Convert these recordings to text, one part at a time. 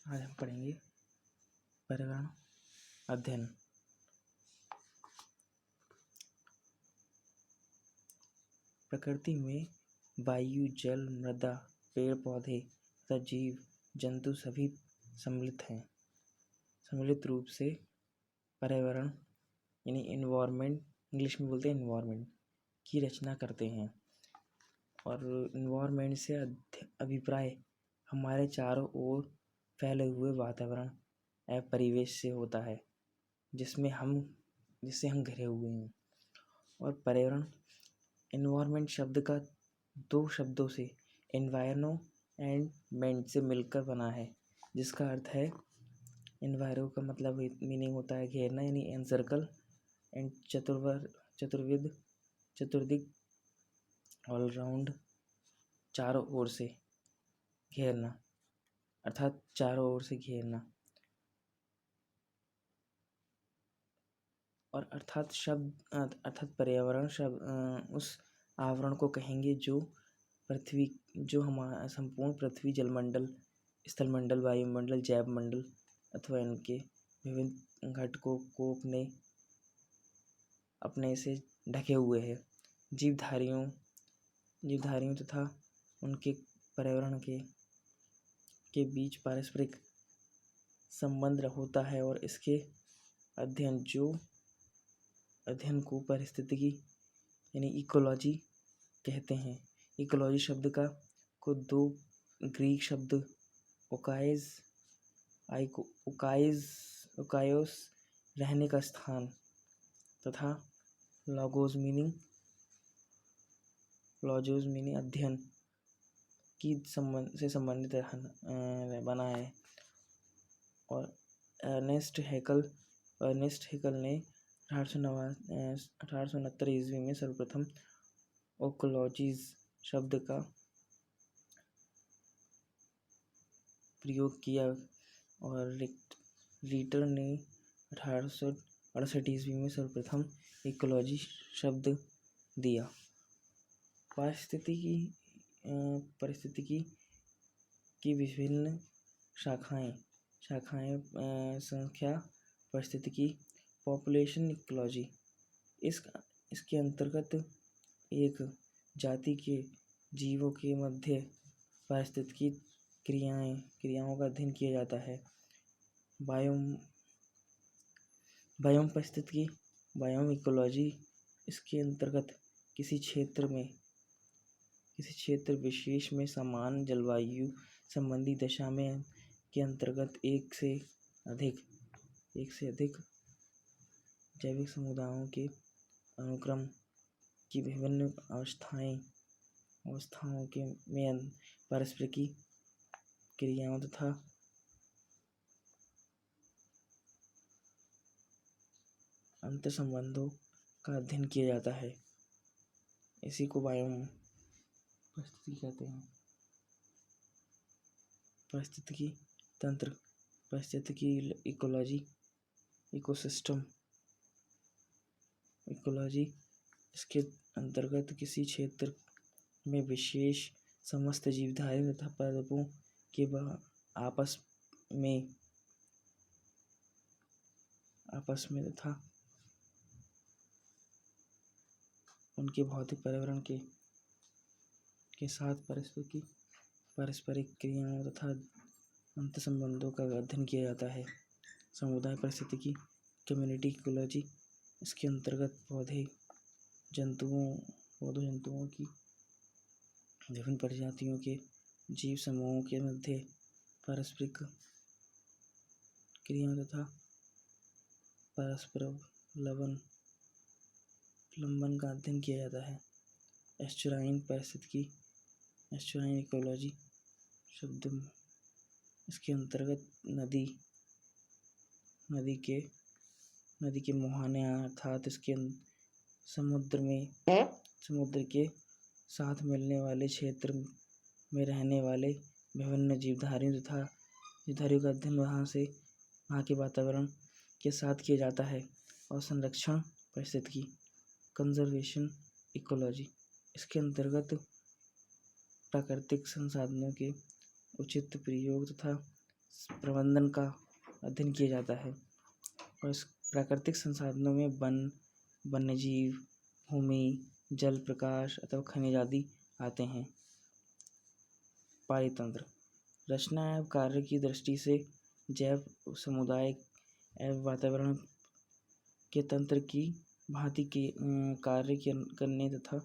आज हम पढ़ेंगे पर्यावरण अध्ययन। प्रकृति में वायु, जल, मृदा, पेड़ पौधे तथा जीव जंतु सभी सम्मिलित रूप से पर्यावरण यानी एनवायरनमेंट, इंग्लिश में बोलते हैं एनवायरनमेंट, की रचना करते हैं। और एनवायरनमेंट से अभिप्राय हमारे चारों ओर फैले हुए वातावरण एवं परिवेश से होता है जिससे हम घिरे हुए हैं। और पर्यावरण एनवायरनमेंट शब्द का दो शब्दों से एनवायरनो एंड मेंट से मिलकर बना है, जिसका अर्थ है एनवायरो का मतलब मीनिंग होता है घेरना यानी एनसर्कल, एंड चतुर्दिक ऑल राउंड, चारों ओर से घेरना, अर्थात चारों ओर से घेरना। और अर्थात पर्यावरण शब्द उस आवरण को कहेंगे जो हमारा संपूर्ण पृथ्वी, जलमंडल, स्थलमंडल, वायुमंडल, जैव मंडल अथवा इनके विभिन्न घटकों को अपने से ढके हुए है। जीवधारियों तथा उनके पर्यावरण के बीच पारस्परिक संबंध होता है। और इसके अध्ययन को पारिस्थितिकी यानी इकोलॉजी कहते हैं। इकोलॉजी शब्द को दो ग्रीक शब्द ओकायोस रहने का स्थान तथा लॉगोस मीनिंग अध्ययन से संबंधित बना है। और अर्नेस्ट हैकल ने 1869 ईस्वी में सर्वप्रथम ओकोलॉजीज शब्द का प्रयोग किया। और रीटर ने 1868 ईस्वी में सर्वप्रथम इकोलॉजी शब्द दिया। पारिस्थितिकी की विभिन्न शाखाएं संख्या पारिस्थितिकी, पॉपुलेशन इकोलॉजी। इसके अंतर्गत एक जाति के जीवों के मध्य पारिस्थितिकी क्रियाओं का अध्ययन किया जाता है। बायोम पारिस्थितिकी, बायोम इकोलॉजी, इसके अंतर्गत किसी क्षेत्र विशेष में समान जलवायु संबंधी दशा में के अंतर्गत एक से अधिक जैविक समुदायों के अनुक्रम की विभिन्न अवस्थाओं के में पारस्परिक क्रियाओं तथा अंतर संबंधों का अध्ययन किया जाता है। इसी को बायोम पारिस्थितिकी कहते हैं। पारिस्थितिकी तंत्र, पारिस्थितिकी इकोलॉजी, इकोसिस्टम इकोलॉजी, इसके अंतर्गत किसी क्षेत्र में विशेष समस्त जीवधारी तथा पादपों के आपस में तथा उनके भौतिक पर्यावरण के साथ पारस्परिक क्रियाओं तथा अंतर संबंधों का अध्ययन किया जाता है। समुदाय पारिस्थितिकी, कम्युनिटी इकोलॉजी, इसके अंतर्गत पौधों जंतुओं की विभिन्न प्रजातियों के जीव समूहों के मध्य पारस्परिक क्रियाओं तथा परस्पर लंबन का अध्ययन किया जाता है। एस्चुराइन पारिस्थितिकी, एस्चुराइन इकोलॉजी शब्द, इसके अंतर्गत नदी के मुहाने अर्थात इसके समुद्र के साथ मिलने वाले क्षेत्र में रहने वाले विभिन्न जीवधारियों का अध्ययन वहाँ के वातावरण के साथ किया जाता है। और संरक्षण पारिस्थितिकी, कंजर्वेशन इकोलॉजी, इसके अंतर्गत प्राकृतिक संसाधनों के उचित प्रयोग तथा प्रबंधन का अध्ययन किया जाता है। और इस प्राकृतिक संसाधनों में वन, वन्यजीव, भूमि, जल, प्रकाश अथवा खनिज आदि आते हैं। पारितंत्र रचना एवं कार्य की दृष्टि से जैव समुदाय एवं वातावरण के तंत्र की भांति के कार्य करने तथा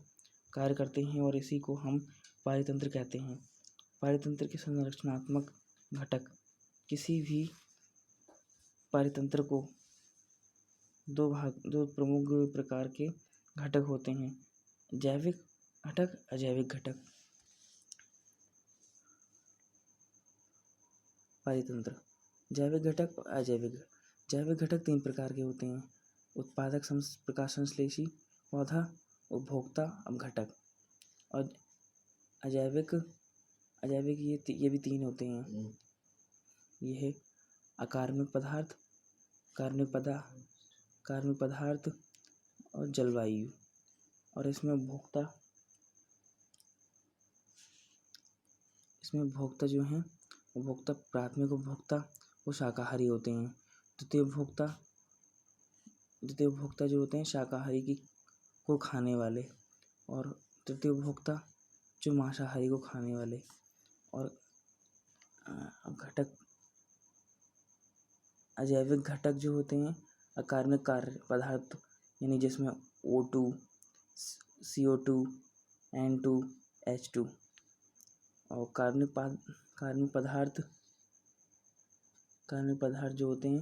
कार्य करते हैं और इसी को हम पारितंत्र कहते हैं। पारितंत्र के संरचनात्मक घटक किसी भी पारितंत्र को दो प्रमुख प्रकार के घटक होते हैं, जैविक घटक, अजैविक घटक। पारितंत्र जैविक घटक और अजैविक। जैविक घटक 3 प्रकार के होते हैं, उत्पादक, प्रकाश संश्लेषी पौधा, उपभोक्ता अपघटक। और अजैविक ये भी 3 होते हैं। ये है अकार्बनिक पदार्थ, कार्बनिक पदार्थ और जलवायु। और इसमें उपभोक्ता जो हैं, उपभोक्ता प्राथमिक उपभोक्ता वो शाकाहारी होते हैं। द्वितीय उपभोक्ता जो होते हैं शाकाहारी को खाने वाले, और तृतीय उपभोक्ता जो मांसाहारी को खाने वाले। और घटक अजैविक घटक जो होते हैं अकार्बनिक कार्य पदार्थ, यानी जिसमें O2, CO2, N2, H2। और कार्बनिक पदार्थ जो होते हैं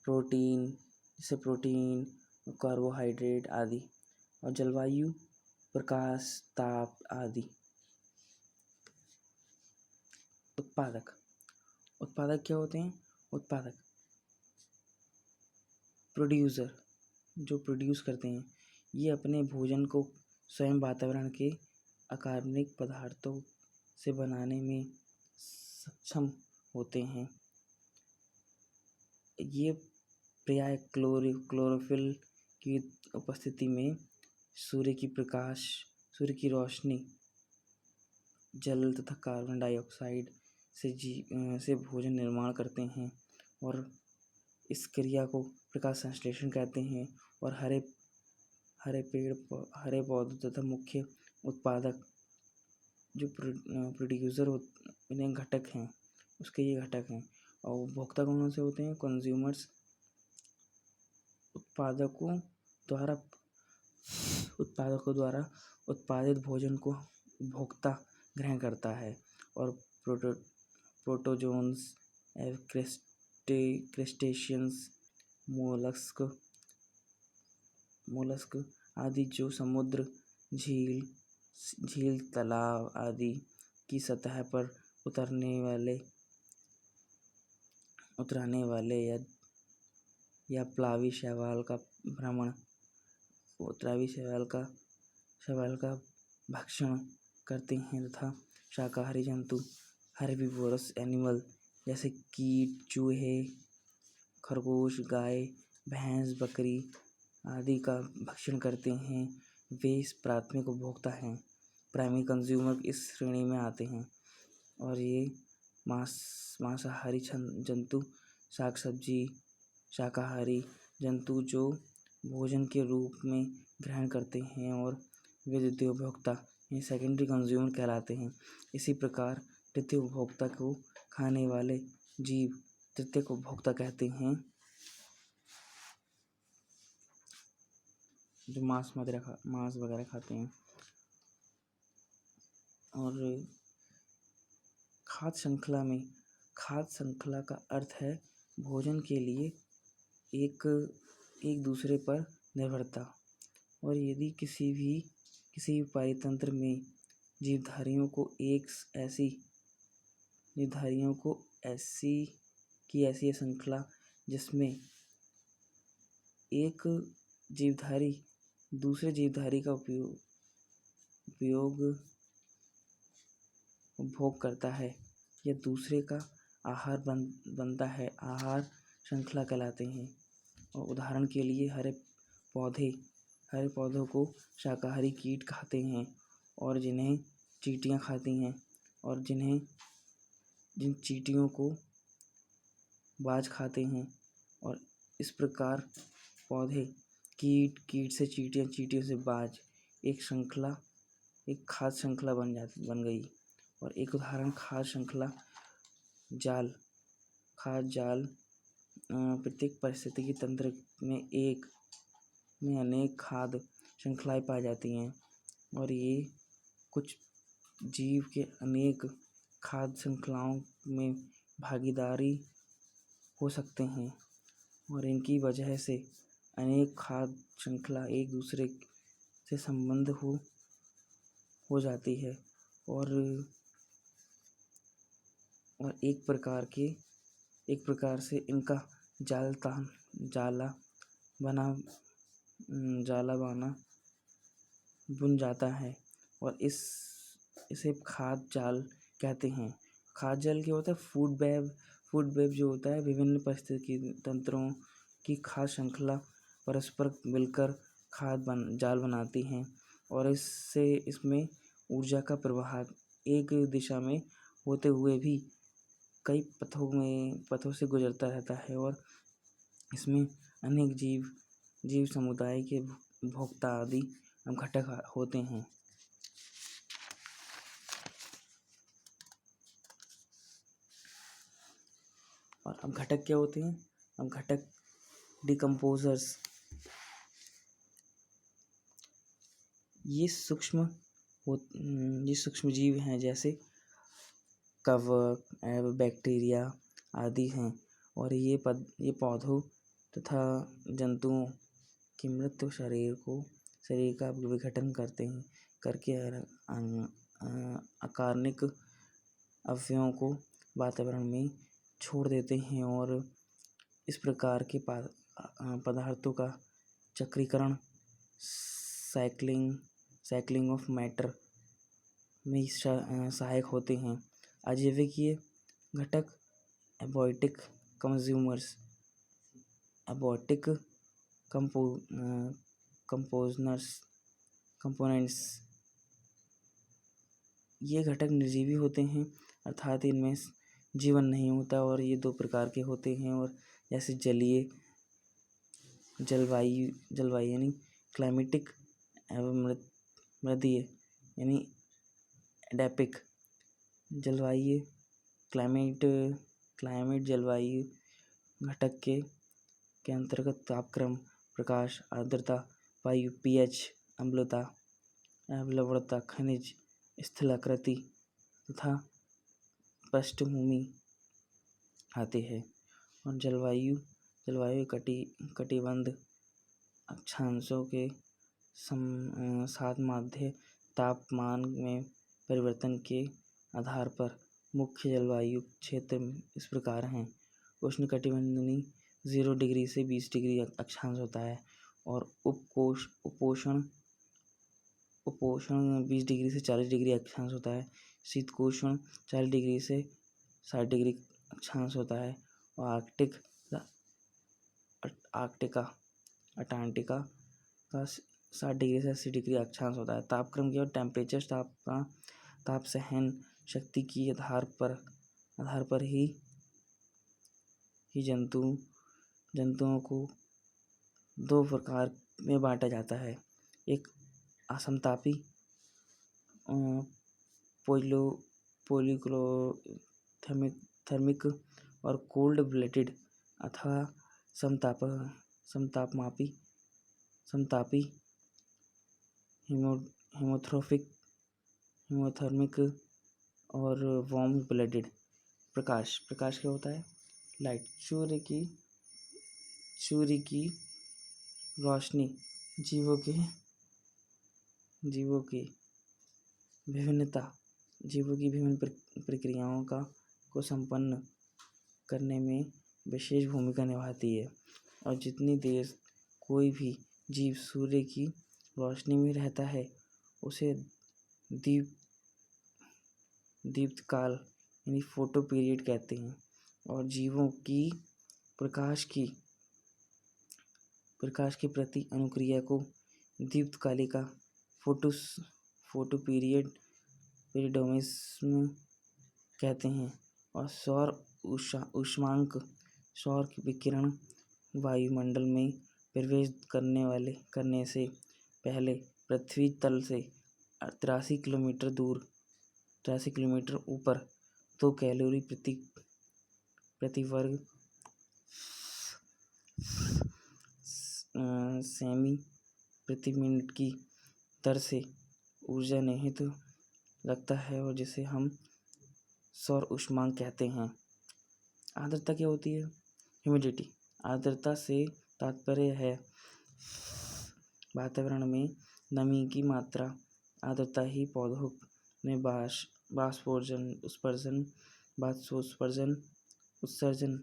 प्रोटीन, जैसे प्रोटीन, कार्बोहाइड्रेट आदि। और जलवायु, प्रकाश, ताप आदि। उत्पादक क्या होते हैं? उत्पादक प्रोड्यूसर, जो प्रोड्यूस करते हैं, ये अपने भोजन को स्वयं वातावरण के अकार्बनिक पदार्थों से बनाने में सक्षम होते हैं। ये प्रायः क्लोरोफिल की उपस्थिति में सूर्य की रोशनी, जल तथा कार्बन डाइऑक्साइड से भोजन निर्माण करते हैं। और इस क्रिया को प्रकाश संश्लेषण कहते हैं। और हरे पौधों तथा मुख्य उत्पादक जो प्रोड्यूसर इन्हें घटक हैं, उसके ये घटक हैं। और उपभोक्ता कौन से होते हैं? कंज्यूमर्स, उत्पादकों द्वारा उत्पादित भोजन को उपभोक्ता ग्रहण करता है। और प्रोटोजोन्स एवं क्रस्टेशियंस, मोलस्क आदि जो समुद्र, झील, तालाब आदि की सतह पर उतरने वाले या प्लावी शैवाल का भक्षण करते हैं तथा शाकाहारी जंतु हर्बीवोरस एनिमल जैसे कीट, चूहे, खरगोश, गाय, भैंस, बकरी आदि का भक्षण करते हैं। वे प्राथमिक उपभोक्ता हैं। प्राइमरी कंज्यूमर इस श्रेणी में आते हैं। और ये मांसाहारी जंतु, शाक सब्जी, शाकाहारी जंतु जो भोजन के रूप में ग्रहण करते हैं, और वे द्वितीय उपभोक्ता ये सेकेंडरी कंज्यूमर कहलाते हैं। इसी प्रकार तृतीय उपभोक्ता को खाने वाले जीव तृतीय उपभोक्ता कहते हैं, जो मांस वगैरह खाते हैं। और खाद्य श्रृंखला का अर्थ है भोजन के लिए एक दूसरे पर निर्भरता। और यदि किसी भी पारितंत्र में जीवधारियों को ऐसी श्रृंखला जिसमें एक जीवधारी दूसरे जीवधारी का उपभोग करता है या दूसरे का आहार बनता है, आहार श्रृंखला कहलाते हैं। और उदाहरण के लिए हरे पौधों को शाकाहारी कीट खाते हैं और जिन्हें चींटियां खाती हैं, और जिन चींटियों को बाज खाते हैं। और इस प्रकार पौधे कीट से चींटियाँ, चींटियों से बाज, एक खाद्य श्रृंखला बन गई। और एक उदाहरण खाद्य श्रृंखला जाल। खाद्य जाल प्रत्येक पारिस्थितिकी तंत्र में अनेक खाद्य श्रृंखलाएं पाई जाती हैं और ये कुछ जीव के अनेक खाद्य श्रृंखलाओं में भागीदारी हो सकते हैं और इनकी वजह से अनेक खाद्य श्रृंखला एक दूसरे से संबंध हो जाती है और एक प्रकार से इनका जाला बाना बुन जाता है और इसे खाद्य जाल कहते हैं। खाद्य जाल क्या होता है? फूड वेब जो होता है विभिन्न पारिस्थितिकी तंत्रों की खाद्य श्रृंखला परस्पर मिलकर जाल बनाती हैं और इसमें ऊर्जा का प्रवाह एक दिशा में होते हुए भी कई पथों से गुजरता रहता है और इसमें अनेक जीव समुदाय के भोक्ता आदि घटक होते हैं। और अब घटक क्या होते हैं? अब घटक डिकम्पोजर्स। ये सूक्ष्म जीव हैं जैसे कवक एवं बैक्टीरिया आदि हैं और ये पौधों तथा जंतुओं के मृत शरीर का विघटन करके अकार्बनिक अवयवों को वातावरण में छोड़ देते हैं और इस प्रकार के पदार्थों का चक्रीकरण साइक्लिंग ऑफ मैटर में सहायक होते हैं। अजैविकीय घटक एबॉयटिक कंपोनेंट्स। ये घटक निर्जीवी होते हैं अर्थात इनमें जीवन नहीं होता और ये दो प्रकार के होते हैं और जैसे जलवायु यानी क्लाइमेटिक एवं मृदीय यानी एडेपिक। जलवायु क्लाइमेट जलवायु घटक के अंतर्गत तापक्रम, प्रकाश, आर्द्रता, वायु, pH, अम्लता, लवणता, खनिज, स्थलाकृति तथा पृष्ठभूमि आते हैं। और जलवायु कटिबंध अक्षांशों के साथ माध्य तापमान में परिवर्तन के आधार पर मुख्य जलवायु क्षेत्र इस प्रकार हैं। उष्णकटिबंधीय 0 डिग्री से 20 डिग्री अक्षांश होता है और उपोष्ण 20 डिग्री से 40 डिग्री अक्षांश होता है। शीतोष्ण 40 डिग्री से 60 डिग्री अक्षांश होता है और अंटार्कटिका का 60 डिग्री से 80 डिग्री अक्षांश होता है। तापक्रम की और टेम्परेचर ताप सहन शक्ति की आधार पर ही जंतुओं को दो प्रकार में बांटा जाता है। एक असमतापी पॉलीक्लोथर्मिक और कोल्ड ब्लडेड अथवा समतापी हिमोथर्मिक और वार्म ब्लडेड। प्रकाश क्या होता है? लाइट, सूर्य की रोशनी जीवों की विभिन्न प्रक्रियाओं को संपन्न करने में विशेष भूमिका निभाती है और जितनी देर कोई भी जीव सूर्य की रोशनी में रहता है उसे दीप्तकाल यानी फोटो पीरियड कहते हैं। और जीवों की प्रकाश के प्रति अनुक्रिया को दीप्तकालिका फोटो पीरियडोमिज्म कहते हैं। और सौर ऊष्मांक सौर विकिरण वायुमंडल में प्रवेश करने से पहले पृथ्वी तल से 83 किलोमीटर ऊपर 2 कैलोरी प्रति वर्ग सेमी प्रति मिनट की दर से ऊर्जा निहित रखता है और जिसे हम सौर ऊष्मांक कहते हैं। आर्द्रता क्या होती है? ह्यूमिडिटी। आर्द्रता से तात्पर्य है वातावरण में नमी की मात्रा। आर्द्रता ही पौधों में उत्सर्जन,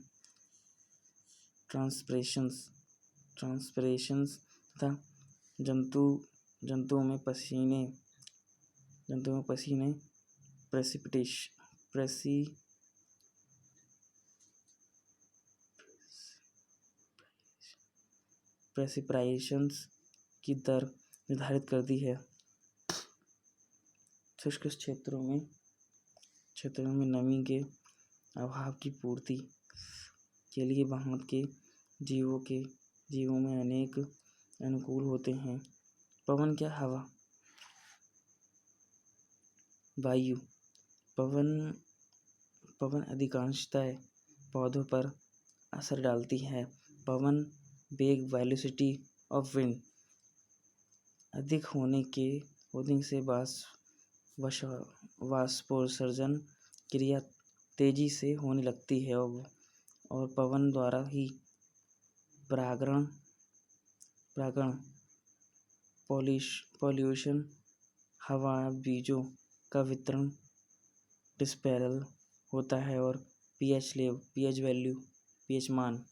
ट्रांसपिरेशंस तथा जंतुओं में पसीने प्रेसिपिटेशंस की दर निर्धारित करती है। शुष्क क्षेत्रों में नमी के अभाव की पूर्ति के लिए वहाँ के जीवों में अनेक अनुकूल होते हैं। पवन क्या? हवा। वायु। पवन अधिकांशतः पौधों पर असर डालती है। पवन वेग वेलोसिटी ऑफ विंड अधिक होने से वाष्पोत्सर्जन क्रिया तेजी से होने लगती है और पवन द्वारा ही परागण पॉल्यूशन हवा बीजों का वितरण डिस्पेरल होता है और पीएच मान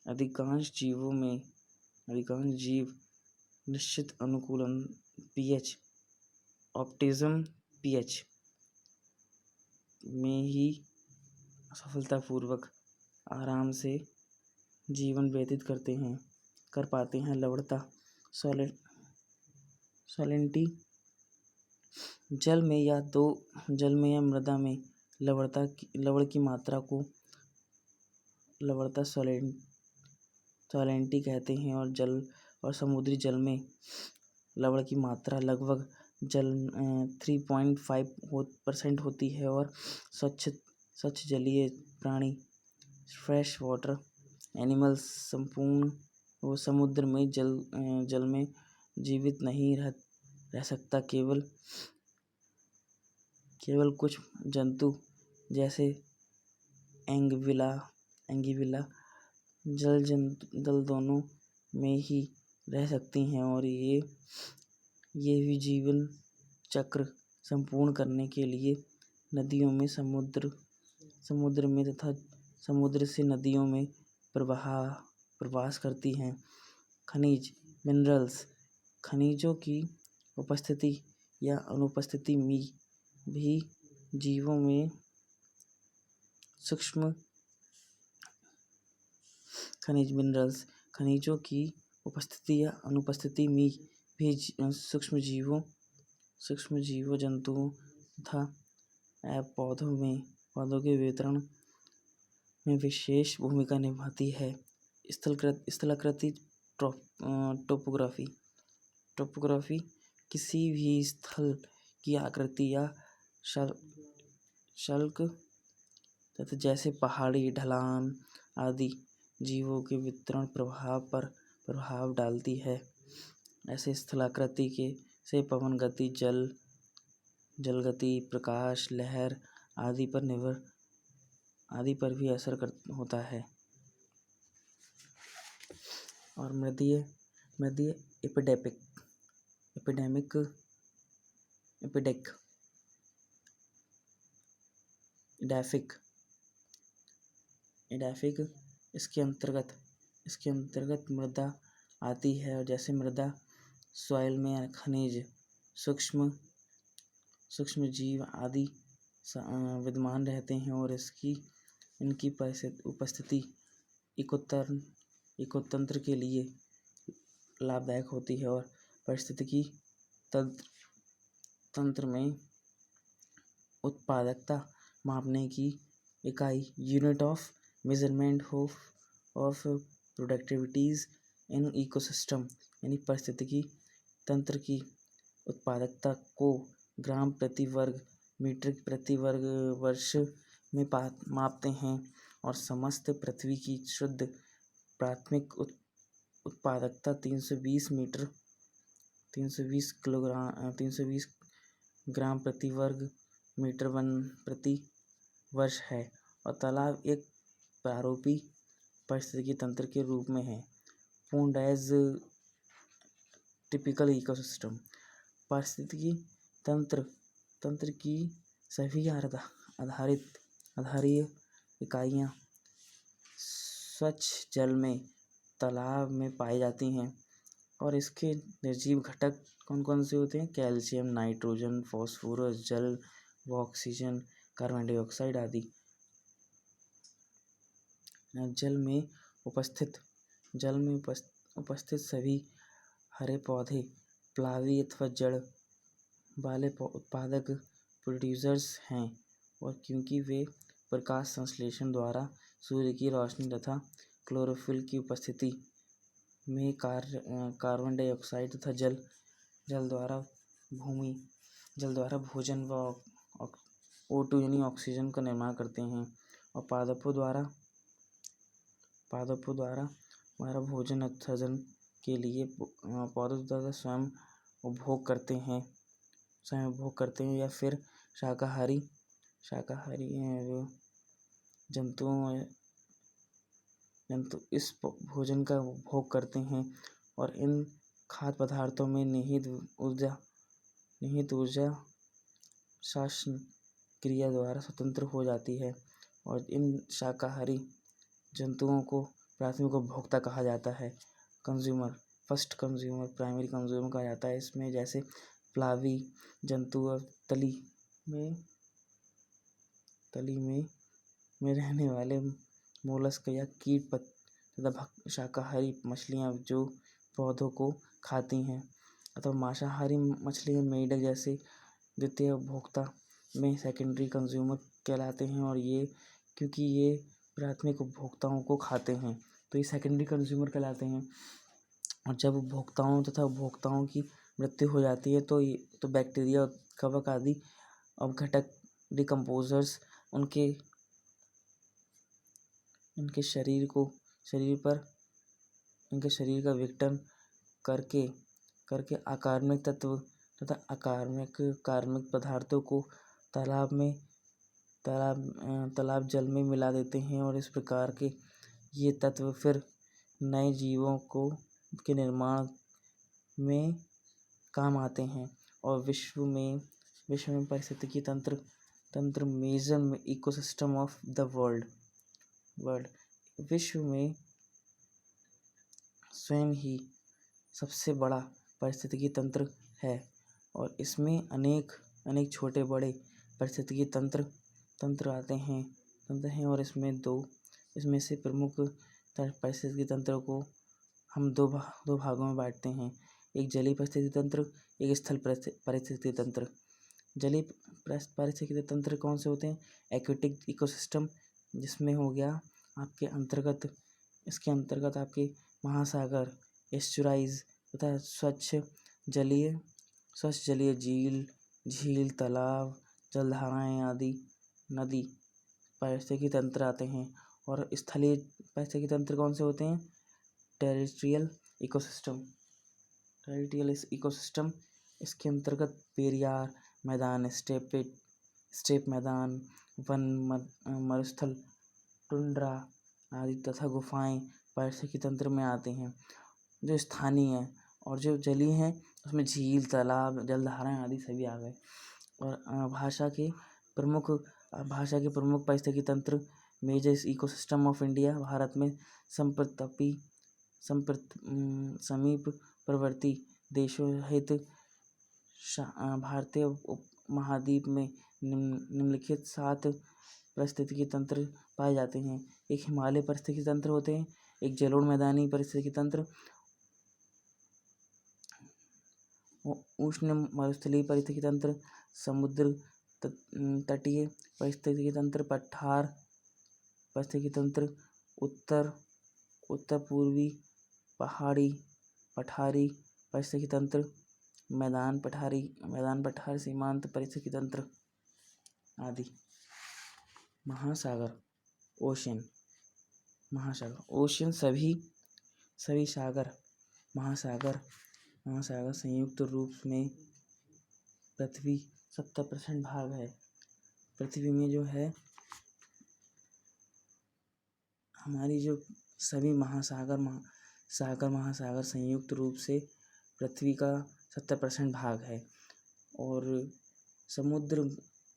अधिकांश जीव निश्चित अनुकूलन पीएच ऑप्टिमम पीएच में ही सफलतापूर्वक आराम से जीवन व्यतीत कर पाते हैं। लवणता सॉलिनिटी। जल में या मृदा में लवण की मात्रा को लवणता सॉलिनिटी कहते हैं और समुद्री जल में लवण की मात्रा लगभग 3.5% होती है और स्वच्छ जलीय प्राणी फ्रेश वाटर एनिमल्स समुद्र में जल में जीवित नहीं रह सकता। केवल कुछ जंतु जैसे एंगिविला जल दोनों में ही रह सकती हैं और ये भी जीवन चक्र संपूर्ण करने के लिए नदियों में समुद्र में तथा समुद्र से नदियों में प्रवास करती हैं। खनिज मिनरल्स। खनिजों की उपस्थिति या अनुपस्थिति में भी जीवों में सूक्ष्म खनिज मिनरल्स। खनिजों की उपस्थिति या अनुपस्थिति में भी सूक्ष्म जीवों जंतुओं तथा पौधों के वितरण में विशेष भूमिका निभाती है। स्थलाकृति टोपोग्राफी किसी भी स्थल की आकृति या शल्क तथा जैसे पहाड़ी ढलान आदि जीवों के वितरण पर प्रभाव डालती है। ऐसे स्थलाकृति से पवन गति, जल गति, प्रकाश लहर आदि पर भी असर होता है। और मृदीय एडाफिक इसके अंतर्गत मृदा आती है और जैसे मृदा सॉइल में खनिज सूक्ष्म जीव आदि विद्यमान रहते हैं और इनकी उपस्थिति इकोतंत्र के लिए लाभदायक होती है और पारिस्थितिकी तंत्र में उत्पादकता मापने की इकाई unit of measurement of productivities in ecosystem, यानी पारिस्थितिकी तंत्र की उत्पादकता को ग्राम प्रति वर्ग मीटर प्रति वर्ग वर्ष में मापते हैं और समस्त पृथ्वी की शुद्ध प्राथमिक उत्पादकता 320 किलोग्राम 320 ग्राम प्रति वर्ग मीटर वन प्रति वर्ष है और तालाब एक प्रारूपी पारिस्थितिकी तंत्र के रूप में है। पूर्ण एज टिपिकल इकोसिस्टम। पारिस्थितिकी तंत्र की सभी आधारीय इकाइयाँ स्वच्छ जल में तालाब में पाई जाती हैं और इसके निर्जीव घटक कौन कौन से होते हैं? कैल्शियम, नाइट्रोजन, फॉस्फोरस, जल व ऑक्सीजन, कार्बन डाइऑक्साइड आदि। जल में उपस्थित सभी हरे पौधे प्लावी अथवा जड़ वाले उत्पादक प्रोड्यूसर्स हैं और क्योंकि वे प्रकाश संश्लेषण द्वारा सूर्य की रोशनी तथा क्लोरोफिल की उपस्थिति में कार्बन डाइऑक्साइड तथा जल द्वारा भोजन व O2 यानी ऑक्सीजन का निर्माण करते हैं और पादपों द्वारा हमारा भोजन उत्सर्जन के लिए पौधों द्वारा स्वयं उपभोग करते हैं या फिर शाकाहारी जंतु इस भोजन का उपभोग करते हैं और इन खाद्य पदार्थों में निहित ऊर्जा श्वसन क्रिया द्वारा स्वतंत्र हो जाती है और इन शाकाहारी जंतुओं को प्राथमिक उपभोक्ता कहा जाता है। फर्स्ट कंज्यूमर, प्राइमरी कंज्यूमर कहा जाता है। इसमें जैसे प्लावी जंतु और तली में रहने वाले मोलस्क या कीट तथा शाकाहारी मछलियाँ जो पौधों को खाती हैं अथवा मांसाहारी मछलियाँ मेढक जैसे द्वितीय उपभोक्ता में सेकेंडरी कंज्यूमर कहलाते हैं और क्योंकि ये प्राथमिक उपभोक्ताओं को खाते हैं तो ये सेकेंडरी कंज्यूमर कहलाते हैं। और जब उपभोक्ताओं की मृत्यु हो जाती है तो बैक्टीरिया, कवक आदि अपघटक डिकम्पोजर्स उनके शरीर का विघटन करके अकार्बनिक तत्व तथा कार्बनिक पदार्थों को तालाब जल में मिला देते हैं और इस प्रकार के ये तत्व फिर नए जीवों के निर्माण में काम आते हैं और विश्व में पारिस्थितिकी तंत्र major ecosystem of the world विश्व में स्वयं ही सबसे बड़ा पारिस्थितिकी तंत्र है और इसमें अनेक छोटे बड़े पारिस्थितिकी तंत्र आते हैं और इसमें से प्रमुख पारिस्थितिकी तंत्र को हम दो भागों में बांटते हैं। एक जलीय पारिस्थितिकी तंत्र, एक स्थल पारिस्थितिकी तंत्र। जलीय पारिस्थितिकी तंत्र कौन से होते हैं? एक्वेटिक इकोसिस्टम, जिसमें हो गया इसके अंतर्गत आपके महासागर, एस्चुराइज तथा स्वच्छ जलीय झील, तालाब, जलधाराएं आदि नदी पारिस्थितिकी तंत्र आते हैं। और स्थलीय पारिस्थितिकी तंत्र कौन से होते हैं? Territorial ecosystem. इसके अंतर्गत पेरियार मैदान, स्टेप मैदान, वन मरुस्थल, टुंड्रा आदि तथा गुफाएं पारिस्थितिकी तंत्र में आते हैं। जो स्थानीय है और जो जलीय हैं उसमें झील, तालाब, जलधाराएं आदि सभी आ गए। और भाषा के प्रमुख पारिस्थितिकी तंत्र मेजर इकोसिस्टम ऑफ इंडिया। भारत में समीप प्रवर्ती देशों सहित भारतीय उपमहाद्वीप में निम्नलिखित 7 पारिस्थितिकी तंत्र पाए जाते हैं। एक हिमालय पारिस्थितिकी तंत्र होते हैं, एक जलोढ़ मैदानी पारिस्थितिकी तंत्र, उष्ण मरुस्थलीय पारिस्थितिकी तंत्र, समुद्र तटीय पारिस्थितिकी तंत्र, पठार पारिस्थितिकी तंत्र उत्तर उत्तर पूर्वी पठारी पारिस्थितिकी तंत्र, मैदान पठार सीमांत पारिस्थितिकी तंत्र आदि। महासागर ओशियन सभी सागर। महासागर संयुक्त रूप में पृथ्वी 70% भाग है। पृथ्वी में जो है हमारी जो सभी महासागर संयुक्त रूप से पृथ्वी का 70% भाग है। और समुद्र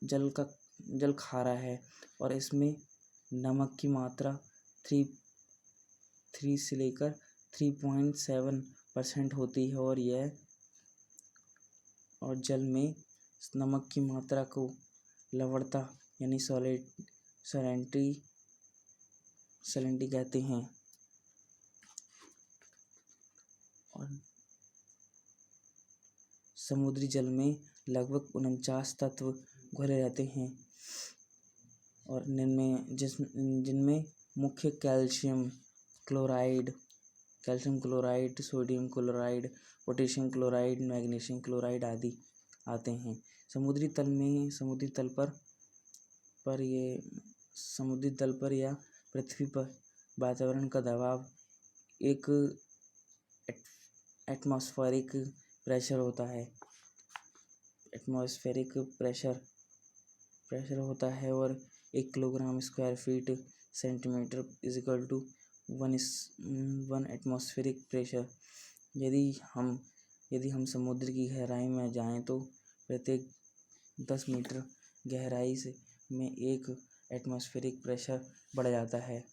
जल खारा है और इसमें नमक की मात्रा 3 से लेकर 3.7% होती है। और जल में नमक की मात्रा को लवणता यानी सैलिनिटी कहते हैं। और समुद्री जल में लगभग 49 तत्व घुले रहते हैं और जिनमें मुख्य calcium chloride, sodium chloride, potassium chloride, magnesium chloride आदि आते हैं। समुद्री तल पर या पृथ्वी पर वातावरण का दबाव एक एटमॉस्फेरिक प्रेशर होता है। होता है और 1 kilogram square feet centimetre = 1 atmospheric pressure. यदि हम समुद्र की गहराई में जाएं तो प्रत्येक 10 मीटर गहराई में 1 एटमॉस्फेरिक प्रेशर बढ़ जाता है।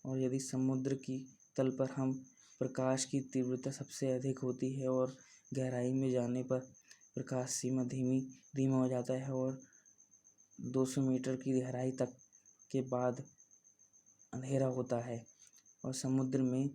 और यदि समुद्र की तल पर हम प्रकाश की तीव्रता सबसे अधिक होती है और गहराई में जाने पर प्रकाश सीमा धीमा हो जाता है और 200 मीटर की गहराई तक के बाद अंधेरा होता है। और समुद्र में